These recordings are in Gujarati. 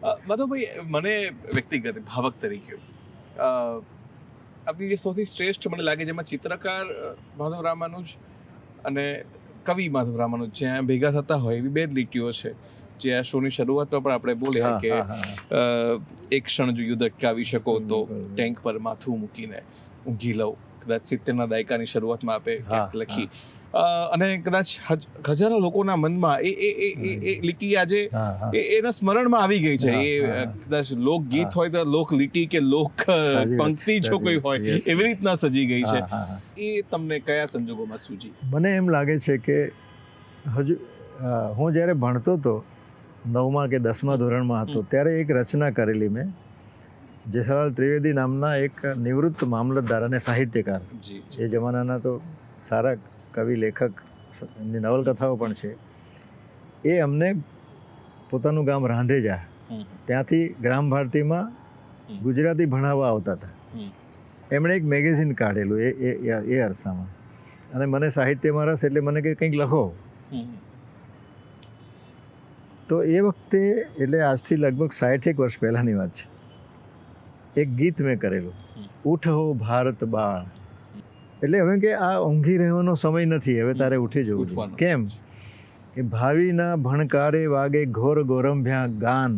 માધવભાઈ, મને વ્યક્તિગત ભાવક તરીકે આપની જે સૌથી શ્રેષ્ઠ મને લાગે જેમાં ચિત્રકાર માધવ રામાનુજ અને કવિ માધવ રામાનુજ જ્યાં ભેગા થતા હોય એવી બે જ લીટીઓ છે જે આ શોની શરૂઆતમાં પણ આપણે બોલ્યા કે એક ક્ષણ જો યુદ્ધ અટકાવી શકો તો ટેન્ક પર માથું મૂકીને ઊંઘી લઉં, કદાચ 70ના દાયકાની શરૂઆતમાં આપે ક્યાંક લખી. અને કદાચ હજારો લોકોના મનમાં એ લીટી આજે એના સ્મરણમાં આવી ગઈ છે. એ કદાચ લોકગીત હોય તો લોક લીટી કે લોક પંક્તિ જો કોઈ હોય એવી રીતના સજી ગઈ છે. એ તમને કયા સંજોગોમાં સૂજી? મને એમ લાગે છે કે હજુ હું જ્યારે ભણતો હતો 9મા કે 10મા ધોરણમાં હતો ત્યારે એક રચના કરેલી મેં. જેઠાલાલ ત્રિવેદી નામના એક નિવૃત્ત મામલતદાર અને સાહિત્યકાર, એ જમાનાના તો સારા કવિ લેખક, એમની નવલકથાઓ પણ છે. એ અમને પોતાનું ગામ રાંધેજા ત્યાંથી ગ્રામ ભારતીમાં ગુજરાતી ભણાવવા આવતા હતા. એમણે એક મેગેઝિન કાઢેલું એ અરસામાં, અને મને સાહિત્યમાં રસ એટલે મને કંઈક લખો. તો એ વખતે એટલે આજથી લગભગ 60 વર્ષ પહેલાંની વાત છે, એક ગીત મેં કરેલું, ઉઠ હો ભારત બાળ. એટલે હવે કે આ ઊંઘી રહેવાનો સમય નથી, હવે તારે ઉઠી જવું. કેમ કે ભાવિના ભણકારે વાગે ઘોર ગોરંભ્યા ગાન,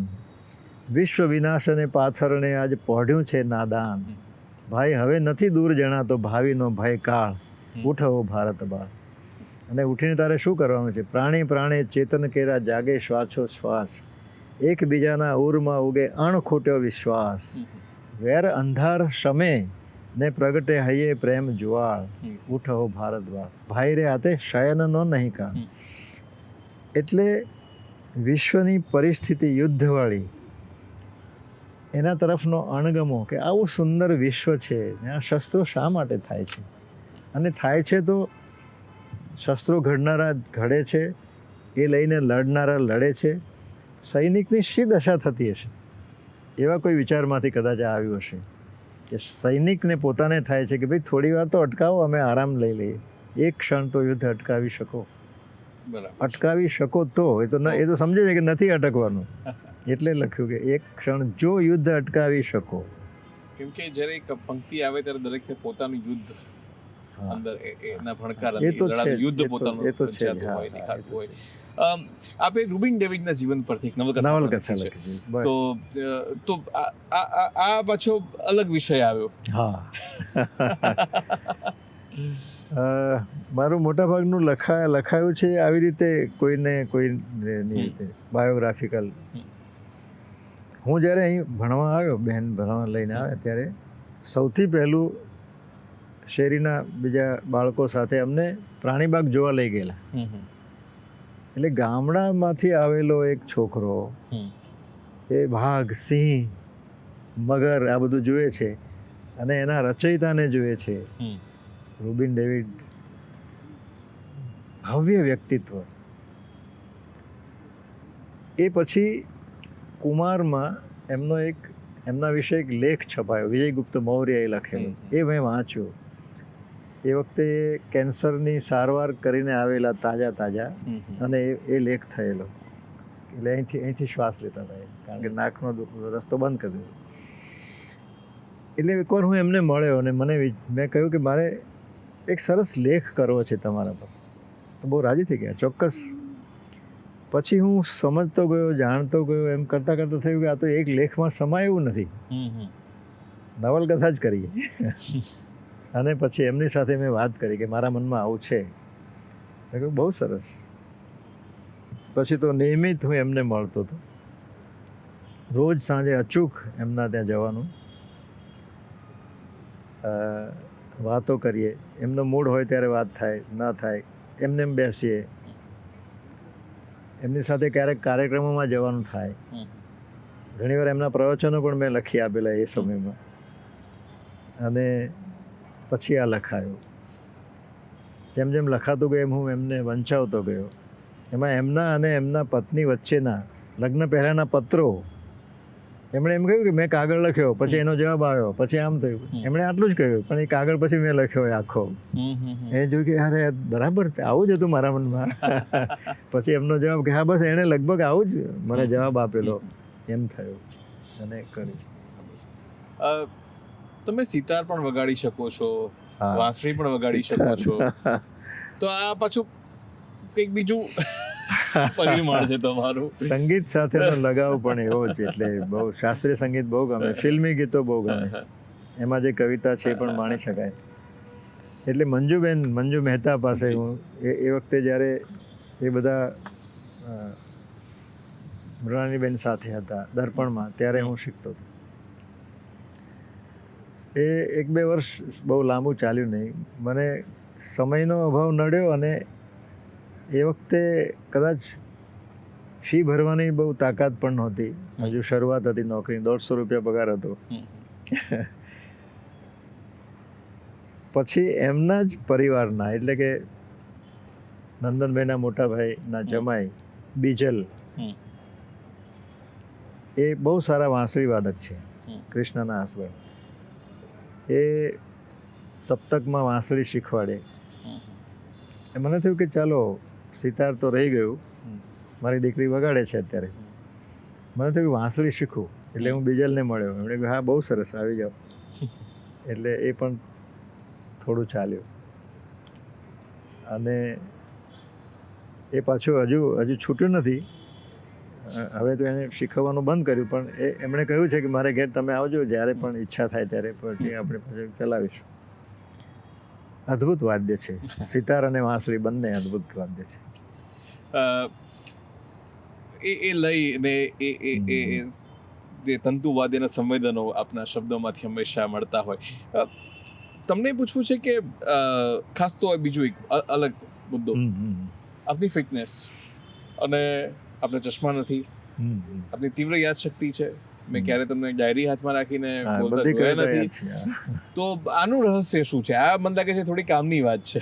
વિશ્વ વિનાશને પાથરને આજ પોઢ્યું છે નાદાન. ભાઈ હવે નથી દૂર જણાતો ભાવિનો ભય કાળ, ઉઠ હો ભારત બાળ. અને ઉઠીને તારે શું કરવાનું છે? પ્રાણી પ્રાણે ચેતન કેરા જાગે શ્વાસો શ્વાસ, એકબીજાના ઉરમાં ઉગે અણખૂટ્યો વિશ્વાસ. વેર અંધાર શમે ને પ્રગટે હૈયે પ્રેમ જુવાળ, ઉઠો ભારત બાળ. ભાઈ રે આતે શયનનો નહીં કાળ. એટલે વિશ્વની પરિસ્થિતિ યુદ્ધવાળી, એના તરફનો અણગમો કે આવું સુંદર વિશ્વ છે ને આ શસ્ત્રો શા માટે થાય છે, અને થાય છે તો શસ્ત્રો ઘડનારા ઘડે છે, એ લઈને લડનારા લડે છે. સૈનિકની શી દશા થતી હશે? એવા કોઈ વિચારમાંથી કદાચ આવ્યું હશે કે સૈનિકને પોતાને થાય છે કે ભાઈ થોડી વાર તો અટકાવો, અમે આરામ લઈ લઈએ. એક ક્ષણ તો યુદ્ધ અટકાવી શકો, અટકાવી શકો તો એ તો સમજે છે કે નથી અટકવાનું, એટલે લખ્યું કે એક ક્ષણ જો યુદ્ધ અટકાવી શકો. કેમ કે જ્યારે એક પંક્તિ આવે ત્યારે દરેકને પોતાનું યુદ્ધ અંદર એના ભણકાર યુદ્ધ પોતાનું રચાતું હોય, દેખાતું હોય. આપે રૂબિન ડેવિડના જીવન પરથી એક નવલકથા લખી છે, તો આ પાછો અલગ વિષય આવ્યો. હા, મારું મોટાભાગનું લખાયું છે આવી રીતે, કોઈને રીતે બાયોગ્રાફિકલ. હું જ્યારે અહીં ભણવા આવ્યો, બહેન ભણવા લઈને આવે ત્યારે સૌથી પહેલું શેરીના બીજા બાળકો સાથે અમને પ્રાણીબાગ જોવા લઈ ગયેલા. એટલે ગામડામાંથી આવેલો એક છોકરો એ વાઘ, સિંહ, મગર આ બધું જુએ છે અને એના રચયિતાને જુએ છે. રૂબિન ડેવિડ ભવ્ય વ્યક્તિત્વ. એ પછી કુમારમાં એમના વિશે એક લેખ છપાયો, વિજયગુપ્ત મૌર્યએ લખેલો, એ મેં વાંચ્યો. એ વખતે કેન્સરની સારવાર કરીને આવેલા તાજા અને એ લેખ થયેલો. એટલે અહીંથી શ્વાસ લેતા હતા, કારણ કે નાકનો રસ્તો બંધ કરી દીધો. એટલે એકવાર હું એમને મળ્યો અને મેં કહ્યું કે મારે એક સરસ લેખ કરવો છે તમારા પર. તો બહુ રાજી થઈ ગયા, ચોક્કસ. પછી હું સમજતો ગયો, જાણતો ગયો, એમ કરતાં કરતાં થયું કે આ તો એક લેખમાં સમાય એવું નથી, નવલકથા જ કરીએ. અને પછી એમની સાથે મેં વાત કરી કે મારા મનમાં આવું છે. મેં કહ્યું બહુ સરસ. પછી તો નિયમિત હું એમને મળતો હતો, રોજ સાંજે અચૂક એમના ત્યાં જવાનું, વાતો કરીએ. એમનો મૂડ હોય ત્યારે વાત થાય, ના થાય એમને એમ બેસીએ. એમની સાથે ક્યારેક કાર્યક્રમોમાં જવાનું થાય. ઘણીવાર એમના પ્રવચનો પણ મેં લખી આપેલા એ સમયમાં. અને પછી આ લખાયું. જેમ જેમ લખાતું ગયું એમ હું એમને વંચાવતો ગયો. એમાં એમના અને એમના પત્ની વચ્ચેના લગ્ન પહેલાંના પત્રો, એમણે એમ કહ્યું કે મેં કાગળ લખ્યો, પછી એનો જવાબ આવ્યો, પછી આમ થયું. એમણે આટલું જ કહ્યું, પણ એ કાગળ પછી મેં લખ્યો આખો. એ જોયું કે અરે બરાબર આવું જ હતું મારા મનમાં. પછી એમનો જવાબ કે હા બસ એણે લગભગ આવું જ મને જવાબ આપેલો. એમ થયું અને કર્યું. અ, તમે સિતાર પણ વગાડી શકો છો, હા. વાંસળી પણ વગાડી શકો છો, તો આ પાછું કંઈક બીજું પરિમાણ છે તમારું. સંગીત સાથેનો લગાવ પણ એવો જ, એટલે બહુ શાસ્ત્રીય સંગીત બહુ ગમે, ફિલ્મી ગીતો બહુ ગમે, એમાં જે કવિતા છે એ પણ માણી શકાય. એટલે મંજુ મહેતા પાસે હું એ વખતે જ્યારે એ બધા મૃણાલીબેન સાથે હતા દર્પણમાં, ત્યારે હું શીખતો હતો. એ 1-2 વર્ષ બહુ લાંબુ ચાલ્યું નહીં, મને સમયનો અભાવ નડ્યો અને એ વખતે કદાચ ફી ભરવાની બહુ તાકાત પણ નહોતી, હજુ શરૂઆત હતી નોકરી, 150 રૂપિયા પગાર હતો. પછી એમના જ પરિવારના, એટલે કે નંદનભાઈના મોટા ભાઈના જમાઈ બીજલ, એ બહુ સારા વાંસળી વાદક છે, કૃષ્ણના હસબન્ડ. એ સપ્તકમાં વાંસળી શીખવાડે. મને થયું કે ચાલો સિતાર તો રહી ગયું, મારી દીકરી વગાડે છે અત્યારે, મને થયું કે વાંસળી શીખું. એટલે હું બીજલને મળ્યો, એમણે કહ્યું હા બહુ સરસ, આવી જાઓ. એટલે એ પણ થોડું ચાલ્યું અને એ પાછું હજુ છૂટ્યું નથી. હવે તો એને શીખવવાનું બંધ કર્યું, પણ એમણે કહ્યું છે કે મારે ઘેર તમે આવજો જ્યારે પણ ઈચ્છા થાય ત્યારે, પછી આપણે પછી ચલાવીશું. અદ્ભુત વાદ્ય છે, સિતાર અને વાંસળી બંને અદ્ભુત વાદ્ય છે. એ લઈ ને એ જે તંતુવાદ્યના સંવેદનો આપના શબ્દોમાંથી હંમેશા મળતા હોય. તમને પૂછવું છે કે ખાસ તો બીજું એક અલગ મુદ્દો, આપની ફિટનેસ, અને આપણે ચશ્મા નથી, આપની તીવ્ર યાદશક્તિ છે. મેં ક્યારે તમને ડાયરી હાથમાં રાખીને બોલતા જોયા નથી. તો આનું રહસ્ય શું છે? આ મને લાગે છે થોડી કામની વાત છે.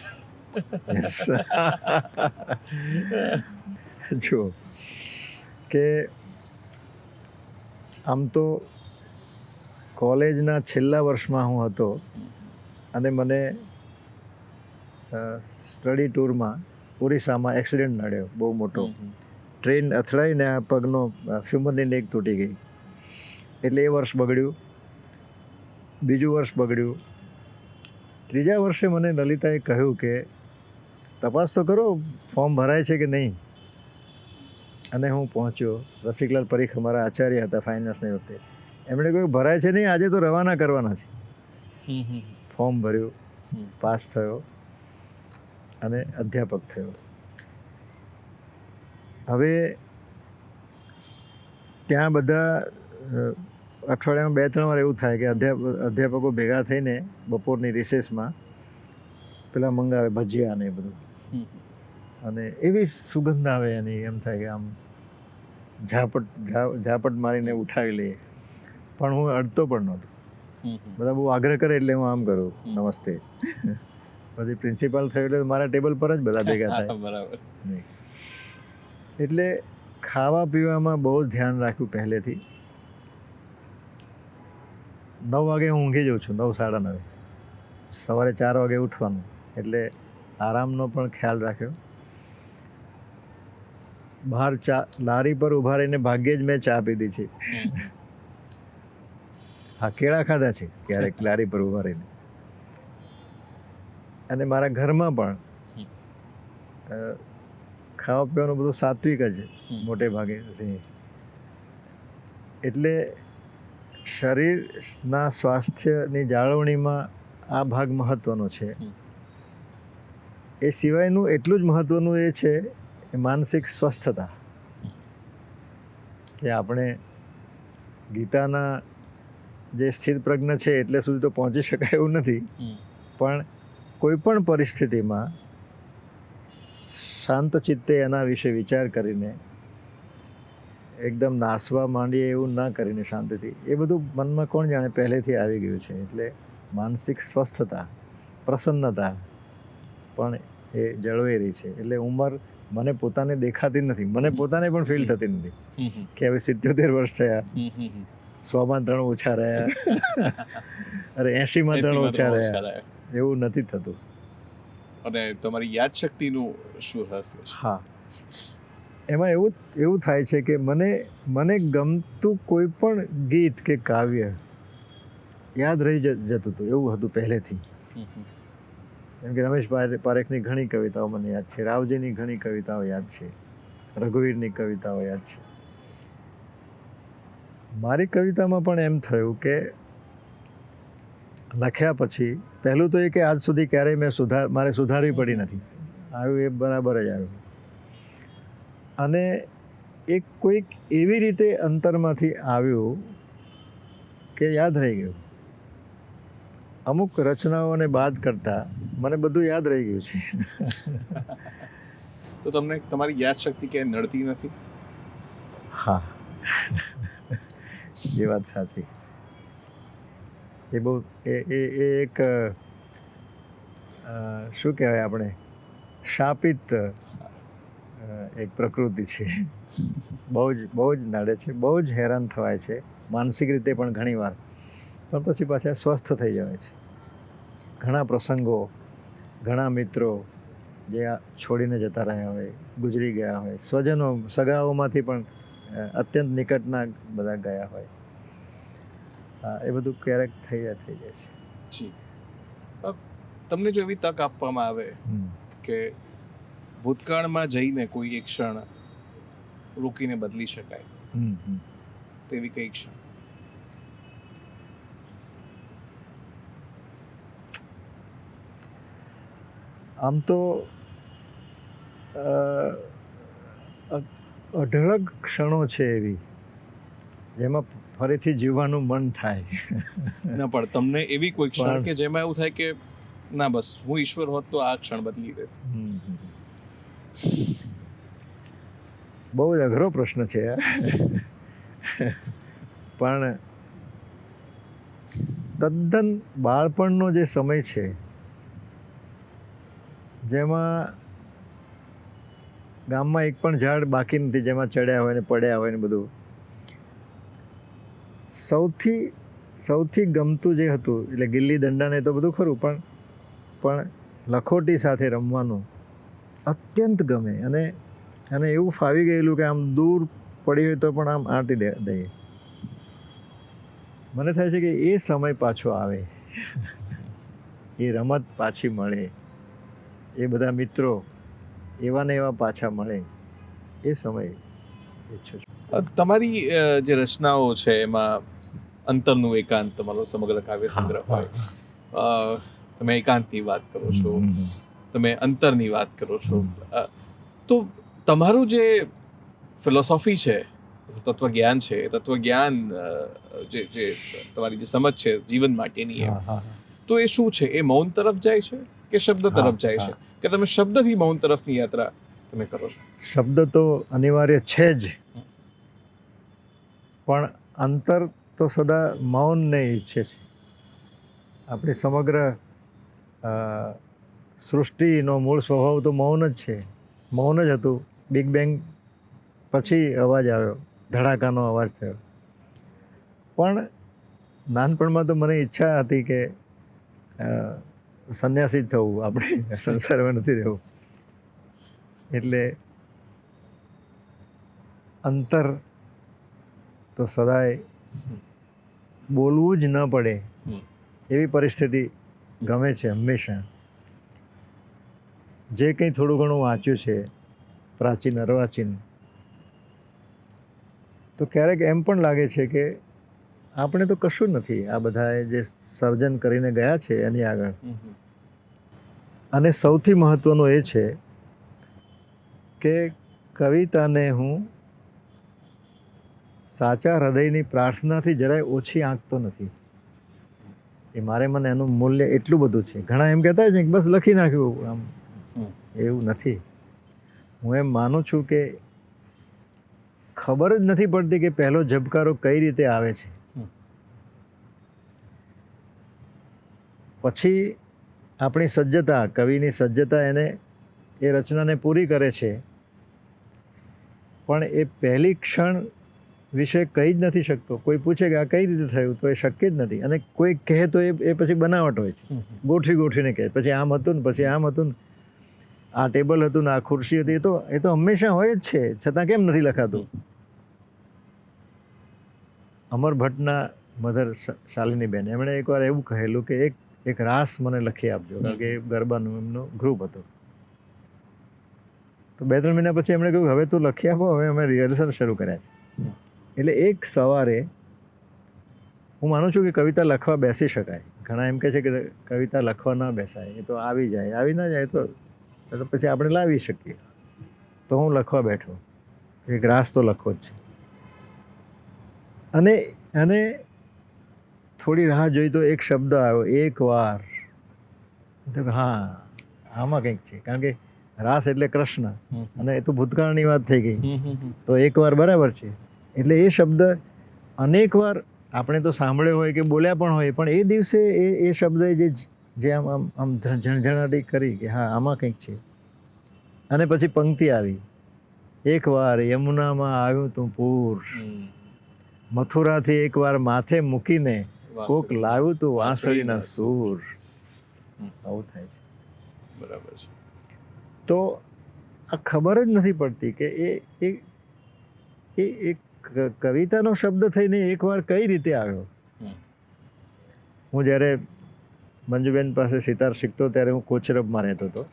જો કે આમ તો કોલેજના છેલ્લા વર્ષમાં હું હતો અને મને સ્ટડી ટૂરમાં ઓરિસ્સામાં એક્સિડન્ટ નડ્યો બહુ મોટો. ટ્રેન અથડાઈને આ પગનો ફ્યુમરની નેક તૂટી ગઈ. એટલે એ વર્ષ બગડ્યું, બીજું વર્ષ બગડ્યું. ત્રીજા વર્ષે મને લલિતાએ કહ્યું કે તપાસ તો કરો, ફોર્મ ભરાય છે કે નહીં. અને હું પહોંચ્યો, રસિકલાલ પરીખ અમારા આચાર્ય હતા ફાઇનાન્સની વખતે, એમણે કહ્યું ભરાય છે નહીં, આજે તો રવાના કરવાના છે. ફોર્મ ભર્યું, પાસ થયો અને અધ્યાપક થયો. હવે ત્યાં બધા અઠવાડિયામાં 2-3 વાર એવું થાય કે અધ્યાપકો ભેગા થઈને બપોરની રિસેસમાં પેલા મંગાવે ભજીયા ને એ બધું, અને એવી સુગંધ આવે એની, એમ થાય કે આમ ઝાપટ મારીને ઉઠાવી લઈએ. પણ હું અડતો પણ નહોતો. બધા બહુ આગ્રહ કરે એટલે હું આમ કરું, નમસ્તે. પછી પ્રિન્સિપાલ થયું એટલે મારા ટેબલ પર જ બધા ભેગા થાય. બરાબર. એટલે ખાવા પીવામાં બહુ જ ધ્યાન રાખ્યું પહેલેથી. 9 વાગે હું ઊંઘી જાઉં છું, 9-9:30. સવારે 4 વાગે ઉઠવાનું, એટલે આરામનો પણ ખ્યાલ રાખ્યો. બહાર લારી પર ઊભા રહીને ભાગ્યે જ મેં ચા પીધી છે. હા, કેળા ખાધા છે ક્યારેક લારી પર ઊભા રહીને. અને મારા ઘરમાં પણ ખાવા પીવાનું બધું સાત્વિક જ મોટે ભાગે. એટલે શરીરના સ્વાસ્થ્યની જાળવણીમાં આ ભાગ મહત્ત્વનો છે. એ સિવાયનું એટલું જ મહત્ત્વનું એ છે કે માનસિક સ્વસ્થતા, કે આપણે ગીતાના જે સ્થિત પ્રજ્ઞ છે એટલે સુધી તો પહોંચી શકાય એવું નથી, પણ કોઈ પણ પરિસ્થિતિમાં શાંત ચિત્તે એના વિશે વિચાર કરીને એકદમ નાસવા માંડીએ એવું ના કરીને શાંતિથી, એ બધું મનમાં કોણ જાણે પહેલેથી આવી ગયું છે. એટલે માનસિક સ્વસ્થતા, પ્રસન્નતા પણ એ જળવાઈ રહી છે. એટલે ઉંમર મને પોતાને દેખાતી નથી, મને પોતાને પણ ફીલ થતી નથી કે હવે 77 વર્ષ થયા, 100માં 3 ઓછા રહ્યા, અરે 80માં 3 ઓછા રહ્યા, એવું નથી થતું. અને તમારી યાદશક્તિનું શું રહસ્ય છે? હા, એમાં એવું થાય છે કે મને ગમતું કોઈ પણ ગીત કે કાવ્ય યાદ રહી જતું હતું, એવું હતું પહેલેથી. જેમ કે રમેશ પારેખની ઘણી કવિતાઓ મને યાદ છે, રાવજીની ઘણી કવિતાઓ યાદ છે, રઘુવીરની કવિતાઓ યાદ છે. મારી કવિતામાં પણ એમ થયું કે લખ્યા પછી પહેલું તો એ કે આજ સુધી ક્યારેય મારે સુધારવી પડી નથી, આવ્યું એ બરાબર જ આવ્યું. અને એ કોઈક એવી રીતે અંતરમાંથી આવ્યું કે યાદ રહી ગયું. અમુક રચનાઓને બાદ કરતાં મને બધું યાદ રહી ગયું છે. તો તમને તમારી યાદશક્તિ ક્યાંય નડતી નથી? હા, એ વાત સાચી. એ બહુ એક શું કહેવાય આપણે શાપિત એક પ્રકૃતિ છે. બહુ જ નડે છે, બહુ જ હેરાન થવાય છે માનસિક રીતે પણ ઘણીવાર, પણ પછી પાછા સ્વસ્થ થઈ જાય છે. ઘણા પ્રસંગો, ઘણા મિત્રો જે છોડીને જતા રહ્યા હોય, ગુજરી ગયા હોય, સ્વજનો સગાઓમાંથી પણ અત્યંત નિકટના બધા ગયા હોય, એ બધું ક્યારેક થઈ જાય છે. જી, તમને જો એવી તક આપવામાં આવે કે ભૂતકાળમાં જઈને કોઈ એક ક્ષણ રોકીને બદલી શકાય, તેવી કઈ ક્ષણ? આમ તો અઢળક ક્ષણો છે એવી જેમાં ફરીથી જીવવાનું મન થાય. ના, પણ તમને એવી કોઈ ક્ષણ કે જેમાં એવું થાય કે ના બસ હું ઈશ્વર હોત તો આ ક્ષણ બદલી દેત? બહુ જ અઘરો પ્રશ્ન છે. પણ તદ્દન બાળપણનો જે સમય છે જેમાં ગામમાં એક પણ ઝાડ બાકી નથી જેમાં ચડ્યા હોય ને પડ્યા હોય ને બધું, સૌથી ગમતું જે હતું એટલે ગિલ્લી દંડા ને તો બધું ખરું, પણ લખોટી સાથે રમવાનું અત્યંત ગમે. અને એવું ફાવી ગયેલું કે આમ દૂર પડી હોય તો પણ આમ આંટી દઈએ. મને થાય છે કે એ સમય પાછો આવે, એ રમત પાછી મળે, એ બધા મિત્રો એવા ને એવા પાછા મળે, એ સમય ઈચ્છું છું. તમારી જે રચનાઓ છે એમાં અંતરનું એકાંત તમારો સમગ્ર કાવ્ય સંગ્રહ હોય. તમે એકાંતની વાત કરો છો, તમે અંતરની વાત કરો છો, તો તમારું જે ફિલોસોફી છે, તત્વજ્ઞાન છે, તત્વજ્ઞાન જે તમારી જે સમજ છે જીવન માટેની, તો એ શું છે? એ મૌન તરફ જાય છે કે શબ્દ તરફ જાય છે, કે તમે શબ્દથી મૌન તરફની યાત્રા તમે કરો છો? શબ્દ તો અનિવાર્ય છે જ, પણ અંતર તો સદા મૌનને ઈચ્છે છે. આપણી સમગ્ર સૃષ્ટિનો મૂળ સ્વભાવ તો મૌન જ છે. મૌન જ હતું. બિગ બેંગ પછી અવાજ આવ્યો, ધડાકાનો અવાજ થયો. પણ નાનપણમાં તો મને ઈચ્છા હતી કે સંન્યાસી જ થવું, આપણે સંસારમાં નથી રહેવું. એટલે અંતર તો સદાય બોલવું જ ન પડે એવી પરિસ્થિતિ ગમે છે હંમેશા. જે કંઈ થોડું ઘણું વાંચ્યું છે પ્રાચીન અર્વાચીન, તો ક્યારેક એમ પણ લાગે છે કે આપણે તો કશું નથી આ બધાએ જે સર્જન કરીને ગયા છે એની આગળ. અને સૌથી મહત્ત્વનું એ છે કે કવિતાને હું સાચા હૃદયની પ્રાર્થનાથી જરાય ઓછી આંકતો નથી. એ મારે મને એનું મૂલ્ય એટલું બધું છે. ઘણા એમ કહેતા છે કે બસ લખી નાખ્યું, આમ એવું નથી. હું એમ માનું છું કે ખબર જ નથી પડતી કે પહેલો ઝબકારો કઈ રીતે આવે છે. પછી આપણી સજ્જતા, કવિની સજ્જતા એને એ રચનાને પૂરી કરે છે, પણ એ પહેલી ક્ષણ વિશે કહી જ નથી શકતો. કોઈ પૂછે કે આ કઈ રીતે થયું, તો એ શક્ય જ નથી. અને કોઈ કહે તો એ પછી બનાવટ હોય છે, ગોઠવીને કહે, પછી આમ હતું ને પછી આમ હતું ને. આ ટેબલ હતું ને આ ખુરશી હતી, એ તો હંમેશા હોય જ છે, છતાં કેમ નથી લખાતું? અમર ભટ્ટના મધર શાલિનીબેન, એમણે એકવાર એવું કહેલું કે એક રાસ મને લખી આપજો, કારણ કે ગરબાનું એમનું ગ્રુપ હતું. તો 2-3 મહિના પછી એમણે કહ્યું હવે તું લખી આપો, હવે અમે રિહર્સલ શરૂ કર્યા છે. એટલે એક સવારે હું માનું છું કે કવિતા લખવા બેસી શકાય. ઘણા એમ કહે છે કે કવિતા લખવા ના બેસાય, એ તો આવી જાય, આવી ના જાય તો પછી આપણે લાવી શકીએ. તો હું લખવા બેઠો, એક રાસ તો લખવો જ છે. અને થોડી રાહ જોઈ તો એક શબ્દ આવ્યો, એક વાર. તો હા, આમાં કંઈક છે, કારણ કે રાસ એટલે કૃષ્ણ, અને એ તો ભૂતકાળની વાત થઈ ગઈ, તો એક વાર બરાબર છે. એટલે એ શબ્દ અનેક વાર આપણે તો સાંભળ્યો હોય કે બોલ્યા પણ હોય, પણ એ દિવસે એ શબ્દે જે આમ ઝણઝણાટી કરી કે હા આમાં કંઈક છે. અને પછી પંક્તિ આવી, એક વાર યમુનામાં આવ્યું તું પૂર, મથુરાથી એકવાર માથે મૂકીને કોક લાવ્યું તું વાંસળીના સૂર. આવું થાય છે. બરાબર છે. તો આ ખબર જ નથી પડતી કે એ કવિતાનો શબ્દ થઈને એકવાર કઈ રીતે આવ્યો. હું જ્યારે મંજુબેન પાસે સિતાર શીખતો ત્યારે હું કોચરબમાં રહેતો હતો,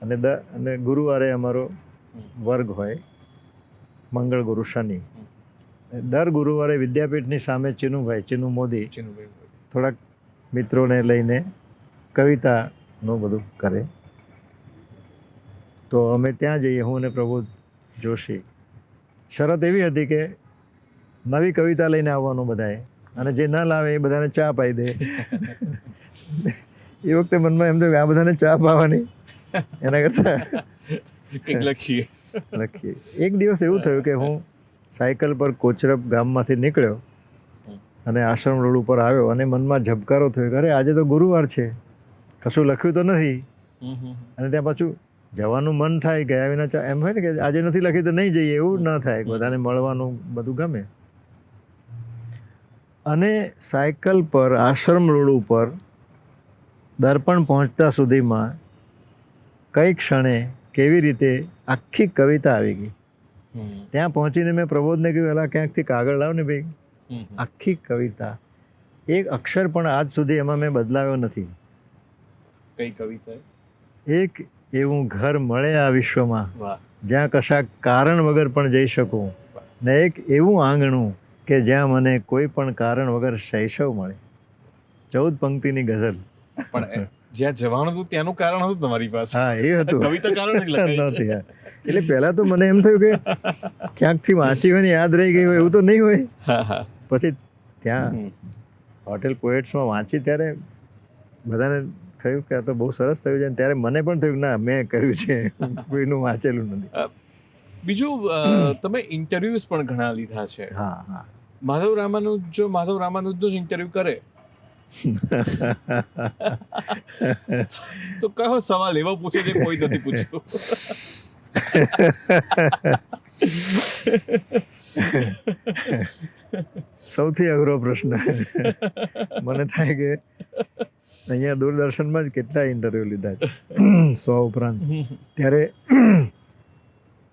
અને ગુરુવારે અમારો વર્ગ હોય, મંગળ ગુરુ શનિ. દર ગુરુવારે વિદ્યાપીઠની સામે ચીનુ મોદી થોડાક મિત્રોને લઈને કવિતાનું બધું કરે. તો અમે ત્યાં જઈએ, હું અને પ્રબોધ જોશી. શરત એવી હતી કે નવી કવિતા લઈને આવવાનું બધાએ, અને જે ન લાવે એ બધાને ચા પાઈ દે. એ વખતે મનમાં એમ થયું આ બધાને ચા પાવાની, એના કરતાં લખીએ. એક દિવસ એવું થયું કે હું સાયકલ પર કોચરબ ગામમાંથી નીકળ્યો અને આશ્રમ રોડ ઉપર આવ્યો, અને મનમાં ઝબકારો થયો કે અરે આજે તો ગુરુવાર છે, કશું લખ્યું તો નથી. અને ત્યાં પાછું જવાનું મન થાય, ગયા વિના એમ હોય ને કે આજે નથી લખ્યું તો નહીં જઈએ, એવું ના થાય. બધાને મળવાનું બધું ગમે. અને સાયકલ પર આશ્રમ રોડ ઉપર દર્પણ પહોંચતા સુધીમાં કઈ ક્ષણે કેવી રીતે આખી કવિતા આવી ગઈ. ત્યાં પહોંચીને મેં પ્રબોધને કહ્યું એલા ક્યાંકથી કાગળ લાવ ને ભાઈ. આખી કવિતા, એક અક્ષર પણ આજ સુધી એમાં મેં બદલાવ્યો નથી. કઈ કવિતા? એક એવું ઘર મળે આ વિશ્વમાં જ્યાં કશાક કારણ વગર પણ જઈ શકું, ને એક એવું આંગણું કે જ્યાં મને કોઈ પણ કારણ વગર શૈશવ મળે. 14 પંક્તિની ગઝલ. પણ જ્યાં જવાનું હતું ત્યાંનું કારણ હતું તમારી પાસે? હા, એ હતું. કવિતા કારણ નહોતી. એટલે પહેલા તો મને એમ થયું કે ક્યાંકથી વાંચી હોય ને યાદ રહી ગઈ હોય એવું તો નહીં હોય. પછી ત્યાં હોટેલ પોએટ્સમાં વાંચી ત્યારે બધાને થયું કે આ તો બહુ સરસ થયું છે, ત્યારે મને પણ થયું ના મેં કર્યું છે, કોઈનું વાંચેલું નથી. બીજું, તમે ઇન્ટરવ્યુઝ પણ ઘણા લીધા છે. હા હા. માધવ રામાનુજનો જ ઇન્ટરવ્યુ કરે તો કયો સવાલ એવો પૂછે જે કોઈ નથી પૂછતું? સૌથી અઘરો પ્રશ્ન. મને થાય કે અહીંયા દૂરદર્શનમાં જ કેટલા ઇન્ટરવ્યુ લીધા છે, 100 ઉપરાંત. ત્યારે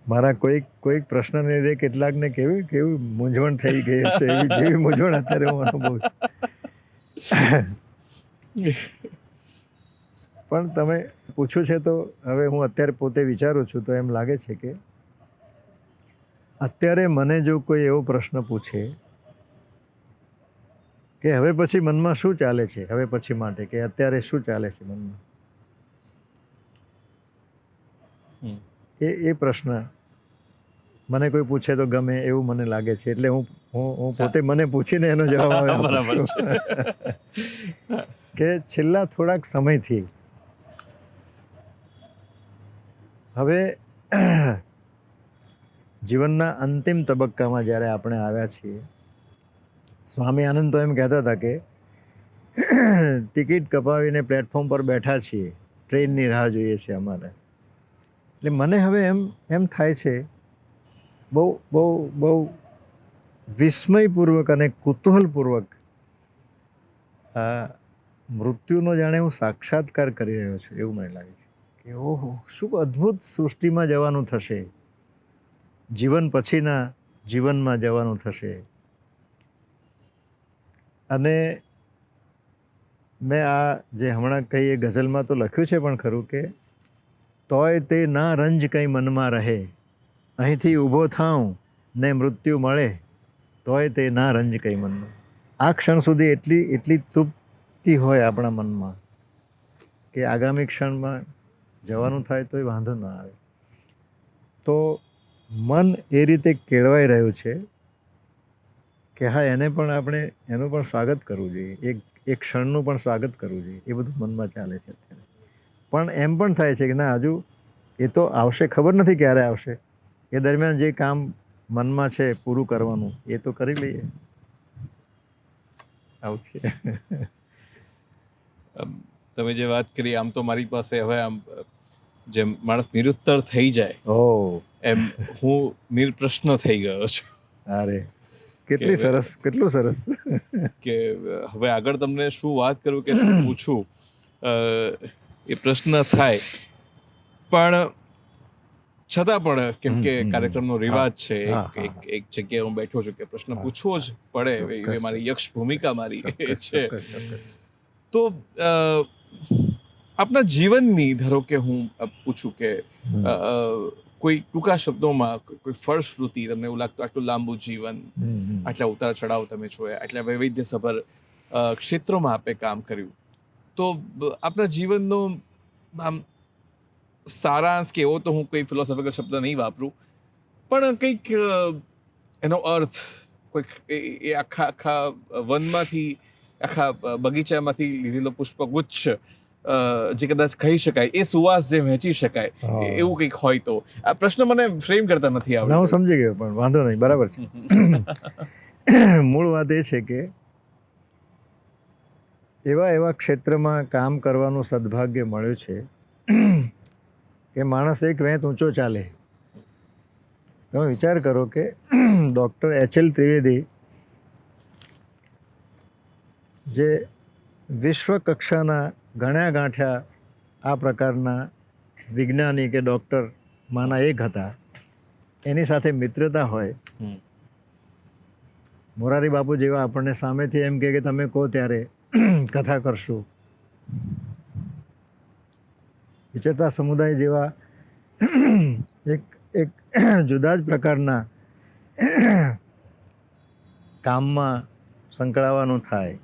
મારા કોઈક પ્રશ્નને લીધે કેટલાકને કેવી મૂંઝવણ થઈ ગઈ હશે, જેવી મૂંઝવણ અત્યારે હું અનુભવું છું. પણ તમે પૂછ્યું છે તો હવે હું અત્યારે પોતે વિચારું છું તો એમ લાગે છે કે અત્યારે મને જો કોઈ એવો પ્રશ્ન પૂછે કે હવે પછી મનમાં શું ચાલે છે, હવે પછી માટે કે અત્યારે શું ચાલે છે મનમાં, એ પ્રશ્ન મને કોઈ પૂછે તો ગમે એવું મને લાગે છે. એટલે હું પોતે મને પૂછીને એનો જવાબ બરાબર છે કે છેલ્લા થોડાક સમયથી હવે જીવનના અંતિમ તબક્કામાં જ્યારે આપણે આવ્યા છીએ, સ્વામી આનંદ તો એમ કહેતા હતા કે ટિકિટ કપાવીને પ્લેટફોર્મ પર બેઠા છીએ, ટ્રેનની રાહ જોઈએ છે અમારે. એટલે મને હવે એમ થાય છે બહુ વિસ્મયપૂર્વક અને કુતૂહલપૂર્વક આ મૃત્યુનો જાણે હું સાક્ષાત્કાર કરી રહ્યો છું એવું મને લાગે છે કે ઓહો શું અદ્ભુત સૃષ્ટિમાં જવાનું થશે, જીવન પછીના જીવનમાં જવાનું થશે. અને મેં આ જે હમણાં કંઈ એ ગઝલમાં તો લખ્યું છે પણ ખરું કે તોય તે ના રંજ કંઈ મનમાં રહે, અહીંથી ઊભો થાઉં ને મૃત્યુ મળે, તોય તે ના રંજ કંઈ મનમાં. આ ક્ષણ સુધી એટલી તૃપ્તિ હોય આપણા મનમાં કે આગામી ક્ષણમાં જવાનું થાય તોય વાંધો ના આવે. તો મન એ રીતે કેળવાઈ રહ્યું છે કે હા એને પણ આપણે એનું પણ સ્વાગત કરવું જોઈએ, એક ક્ષણનું પણ સ્વાગત કરવું જોઈએ. એ બધું મનમાં ચાલે છે અત્યારે. પણ એમ પણ થાય છે કે ના હજુ એ તો આવશે, ખબર નથી ક્યારે આવશે. એ દરમિયાન જે કામ મનમાં છે પૂરું કરવાનું એ તો કરી લઈએ. આવું છે. તમે જે વાત કરી, આમ તો મારી પાસે હવે આમ જેમ માણસ નિરુત્તર થઈ જાય ઓ એમ હું નિર્પ્રશ્ન થઈ ગયો છું અરે કેટલી સરસ, કેટલું સરસ. કે હવે આગળ તમને શું વાત કરું કે શું પૂછું એ પ્રશ્ન થાય. પણ છતાં પણ કેમ કે કાર્યક્રમનો રિવાજ છે, એક જગ્યાએ હું બેઠો છું કે પ્રશ્ન પૂછવો જ પડે, એ મારી યક્ષ ભૂમિકા મારી છે. તો આપના જીવનની ધારો કે હું પૂછું કે કોઈ ટૂંકા શબ્દોમાં કોઈ ફળશ્રુતિ, તમને એવું લાગતું આટલું લાંબુ જીવન, આટલા ઉતાર ચઢાવ તમે જોયા, આટલા વૈવિધ્યસભર ક્ષેત્રોમાં આપે કામ કર્યું, તો આપના જીવનનો આમ સારાંશ કે એવો તો હું કોઈ ફિલોસોફિકલ શબ્દ નહીં વાપરું, પણ કંઈક એનો અર્થ, કોઈક એ આખા વનમાંથી, આખા બગીચામાંથી લીધેલો પુષ્પગુચ્છ જે કદાચ કહી શકાય, એ સુવાસ જે વહેંચી શકાય, એવું કંઈક હોય તો. આ પ્રશ્ન મને ફ્રેમ કરતા નથી આવડતો. હું સમજી ગયો, પણ વાંધો નહીં, બરાબર છે. મૂળ વાત એ છે કે એવા ક્ષેત્રમાં કામ કરવાનું સદભાગ્ય મળ્યું છે કે માણસ એક વેંત ઊંચો ચાલે. તમે વિચાર કરો કે ડૉક્ટર એચ.એલ. ત્રિવેદી જે વિશ્વ કક્ષાના ગણ્યા ગાંઠ્યા આ પ્રકારના વિજ્ઞાની કે ડૉક્ટર માના એક હતા, એની સાથે મિત્રતા હોય. મોરારી બાપુ જેવા આપણને સામેથી એમ કે તમે કહો ત્યારે કથા કરશું. વિચેતા સમુદાય જેવા એક જુદા જ પ્રકારના કામમાં સંકળાવાનું થાય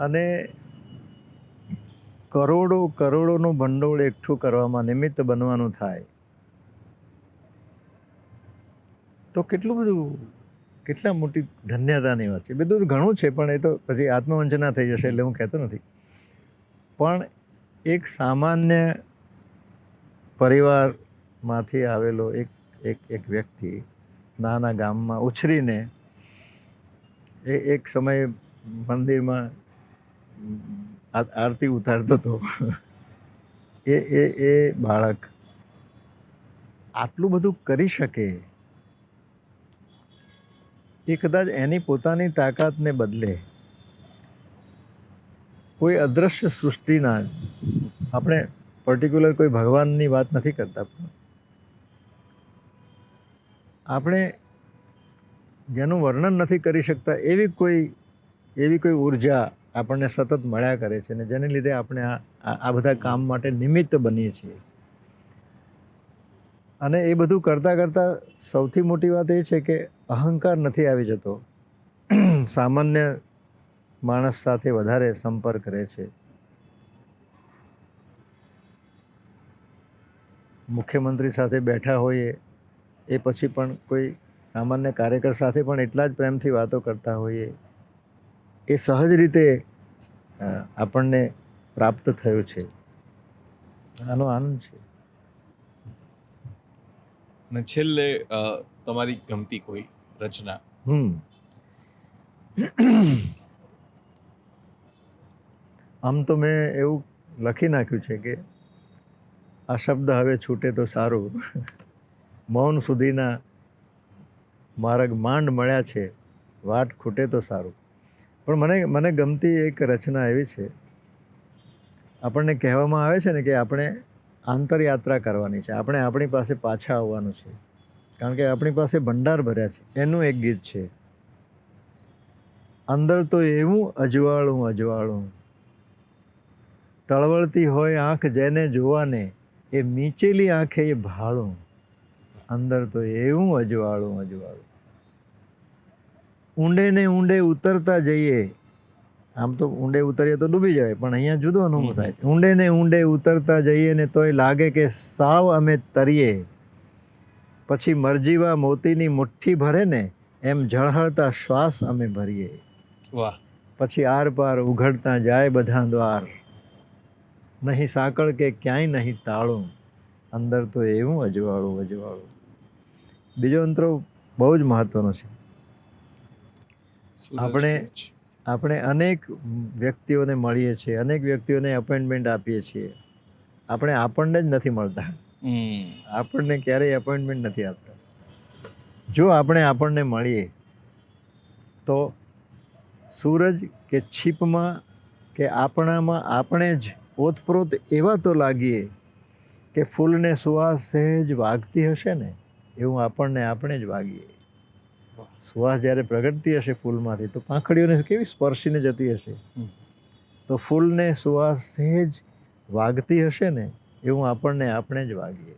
અને કરોડોનું ભંડોળ એકઠું કરવામાં નિમિત્ત બનવાનું થાય, તો કેટલા મોટી ધન્યતાની વાત છે. બધું ઘણું છે, પણ એ તો પછી આત્મવંચના થઈ જશે એટલે હું કહેતો નથી. પણ એક સામાન્ય પરિવારમાંથી આવેલો એક વ્યક્તિ નાના ગામમાં ઉછરીને એક સમયે મંદિરમાં આરતી ઉતારતો હતો. એ બાળક આટલું બધું કરી શકે, એ કદાચ એની પોતાની તાકાતને બદલે કોઈ અદૃશ્ય સૃષ્ટિના, આપણે પર્ટિક્યુલર કોઈ ભગવાનની વાત નથી કરતા, આપણે જેનું વર્ણન નથી કરી શકતા એવી કોઈ ઉર્જા આપણને સતત મળ્યા કરે છે ને જેને લીધે આપણે આ બધા કામ માટે નિમિત્ત બનીએ છીએ. અને એ બધું કરતાં સૌથી મોટી વાત એ છે કે અહંકાર નથી આવી જતો. સામાન્ય માણસ સાથે વધારે સંપર્ક રહે છે. મુખ્યમંત્રી સાથે બેઠા હોઈએ એ પછી પણ કોઈ સામાન્ય કાર્યકર સાથે પણ એટલા જ પ્રેમથી વાતો કરતા હોઈએ, એ સહજ રીતે આપણને પ્રાપ્ત થયું છે. આનો આનંદ છે. અને છેલ્લે તમારી ગમતી કોઈ રચના? આમ તો મેં એવું લખી નાખ્યું છે કે આ શબ્દ હવે છૂટે તો સારું, મૌન સુધીના માર્ગ માંડ મળ્યા છે, વાટ ખૂટે તો સારું. પણ મને ગમતી એક રચના એવી છે આપણને કહેવામાં આવે છે ને કે આપણે આંતરયાત્રા કરવાની છે, આપણે આપણી પાસે પાછા આવવાનું છે, કારણ કે આપણી પાસે ભંડાર ભર્યા છે. એનું એક ગીત છે, અંદર તો એવું અજવાળું અજવાળું, ટળવળતી હોય આંખ જેને જોવાને, એ મીચેલી આંખે એ ભાળું, અંદર તો એવું અજવાળું અજવાળું. ઊંડે ને ઊંડે ઉતરતા જઈએ, આમ તો ઊંડે ઉતરીએ તો ડૂબી જાય, પણ અહીંયા જુદો અનુભવ થાય છે. ઊંડે ને ઊંડે ઉતરતા જઈએ ને તોય લાગે કે સાવ અમે તરીએ, પછી મરજીવા મોતીની મુઠ્ઠી ભરે ને એમ ઝળહળતા શ્વાસ અમે ભરીએ. વાહ. પછી આર પાર ઉઘડતા જાય બધા દ્વાર, નહીં સાંકળ કે ક્યાંય નહીં તાળું, અંદર તો એવું અજવાળું અજવાળું. બીજો અંતરો બહુ જ મહત્વનો છે. આપણે અનેક વ્યક્તિઓને મળીએ છીએ, અનેક વ્યક્તિઓને અપોઇન્ટમેન્ટ આપીએ છીએ, આપણને જ નથી મળતા, આપણને ક્યારેય અપોઇન્ટમેન્ટ નથી આપતા. જો આપણને મળીએ તો સૂરજ કે છીપમાં કે આપણામાં આપણે જ ઓતપ્રોત એવા તો લાગીએ કે ફૂલને સુવાસ સહેજ વાગતી હશે ને એવું આપણે જ વાગીએ. સુવાસ જ્યારે પ્રગટતી હશે ફૂલમાંથી તો પાંખડીઓને કેવી સ્પર્શીને જતી હશે, તો ફૂલને સુવાસ સહેજ વાગતી હશે ને એવું આપણે જ વાગીએ.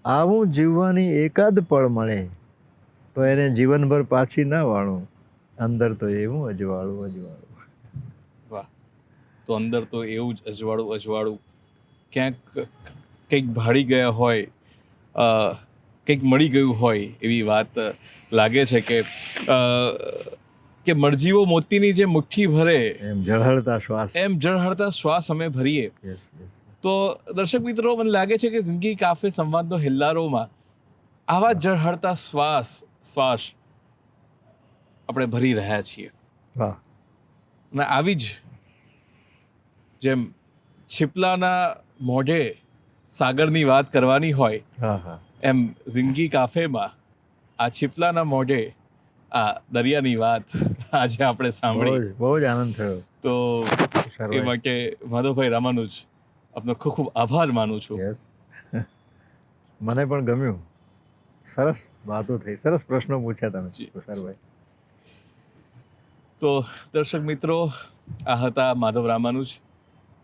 આવું જીવવાની એકાદ પળ મળે તો એને જીવનભર પાછી ના વાળું, અંદર તો એવું અજવાળું અજવાળું. વાહ. તો અંદર તો એવું જ અજવાળું અજવાળું, ક્યાંક કંઈક ભાળી ગયા હોય, કંઈક મળી ગયું હોય એવી વાત લાગે છે કે મરજીવો મોતીની જે મુઠ્ઠી ભરે એમ ઝળહળતા શ્વાસ અમે ભરીએ. તો દર્શક મિત્રો, મને લાગે છે કે જિંદગી કાફે સંવાદનો હિલ્લારોમાં આવા ઝળહળતા શ્વાસ આપણે ભરી રહ્યા છીએ. વાહ. અને આવી જ જેમ છીપલાના મોઢે સાગરની વાત કરવાની હોય, એમ જિંદગી કાફેમાં આ છીપલાના મોઢે આ દરિયાની વાત આજે આપણે સાંભળી. બહુ જ આનંદ થયો. તો એ માટે માધવભાઈ રામાનુજ આપનો ખૂબ ખૂબ આભાર માનું છું. મને પણ ગમ્યું, સરસ વાતો થઈ, સરસ પ્રશ્નો પૂછ્યા તમે તુષારભાઈ. તો દર્શક મિત્રો, આ હતા માધવ રામાનુજ,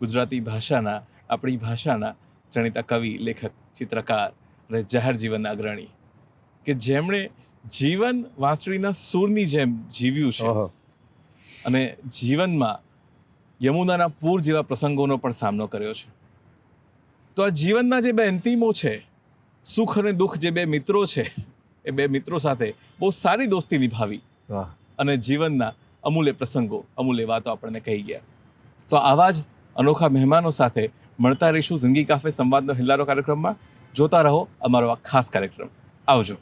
ગુજરાતી ભાષાના, આપણી ભાષાના જાણીતા કવિ, લેખક, ચિત્રકાર અને જાહેર જીવનના અગ્રણી, કે જેમણે જીવન વાંસળીના સૂરની જેમ જીવ્યું છે અને જીવનમાં યમુનાના પૂર જેવા પ્રસંગોનો પણ સામનો કર્યો છે. તો આ જીવનના જે બે અંતિમો છે, સુખ અને દુઃખ, જે બે મિત્રો છે, એ બે મિત્રો સાથે બહુ સારી દોસ્તી નિભાવી અને જીવનના અમૂલ્ય પ્રસંગો, અમૂલ્ય વાતો આપણને કહી ગયા. તો આવા જ અનોખા મહેમાનો સાથે મળતા રહીશું જિંદગી કાફે સંવાદનો હિલ્લારો કાર્યક્રમમાં. જોતા રહો અમારો આ ખાસ કાર્યક્રમ. આવજો.